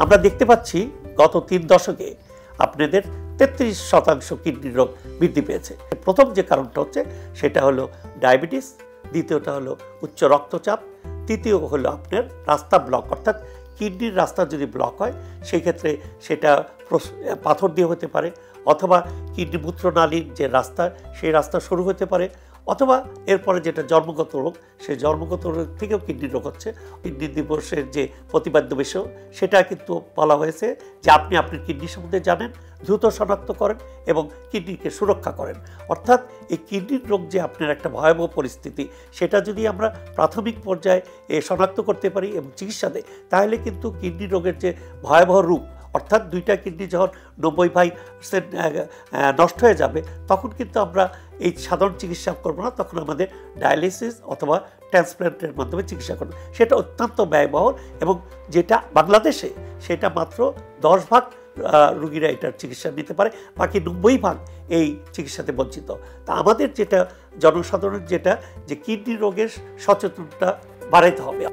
আমরা দেখতে পাচ্ছি গত 3 দশকে আপনাদের 33% কিডনি রোগ বৃদ্ধি পেয়েছে। প্রথম যে কারণটা হচ্ছে সেটা হলো ডায়াবেটিস, দ্বিতীয়টা হলো উচ্চ রক্তচাপ, তৃতীয় হলো আপনার রাস্তা ব্লক, অর্থাৎ কিডনির রাস্তা যদি ব্লক হয় সেই ক্ষেত্রে সেটা পাথর দিয়ে হতে পারে, অথবা কিডনি মূত্রনালীর যে রাস্তা সেই রাস্তা সরু হতে পারে, অথবা এরপরে যেটা জন্মগত রোগ সেই জন্মগত রোগ থেকেও কিডনি রোগ হচ্ছে। কিডনি দিবসের যে প্রতিপাদ্য বিষয় সেটা কিন্তু বলা হয়েছে যে আপনি আপনার কিডনি সম্বন্ধে জানেন, দ্রুত শনাক্ত করেন এবং কিডনিকে সুরক্ষা করেন। অর্থাৎ এই কিডনির রোগ যে আপনার একটা ভয়াবহ পরিস্থিতি, সেটা যদি আমরা প্রাথমিক পর্যায়ে শনাক্ত করতে পারি এবং চিকিৎসা দেয়, তাহলে কিন্তু কিডনি রোগের যে ভয়াবহ রূপ, অর্থাৎ 2টা কিডনি যখন 90% নষ্ট হয়ে যাবে, তখন কিন্তু আমরা এই সাধারণ চিকিৎসা করবো না, তখন আমাদের ডায়ালিসিস অথবা ট্রান্সপ্ল্যান্টের মাধ্যমে চিকিৎসা করবো। সেটা অত্যন্ত ব্যয়বহুল এবং যেটা বাংলাদেশে সেটা মাত্র 10% রোগীরা এটার চিকিৎসা নিতে পারে, বাকি 90% এই চিকিৎসাতে বঞ্চিত। তা আমাদের যেটা জনসাধারণের যেটা যে কিডনি রোগের সচেতনতা বাড়াইতে হবে।